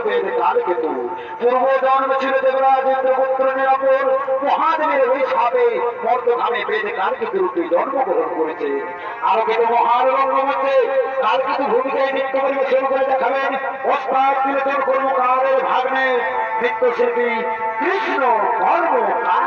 বেদ কালকেতু। পূর্ব জন্ম ছিল দেবরাজ ইন্দ্রপুত্রের অপর মহাদেবের ওই সাপে মর্তধামে বেদ কালকেতু রূপে জন্মগ্রহণ করেছে। আলোকিত মহান রঙ্গমঞ্চে কালকেতু ভূমিকায় নৃত্য পরিবেশন করে দেখাবেন ওস্তাদ তিলোচন কর্মকারের ভাগ্নে নৃত্যশিল্পী কৃষ্ণ কর্মকার।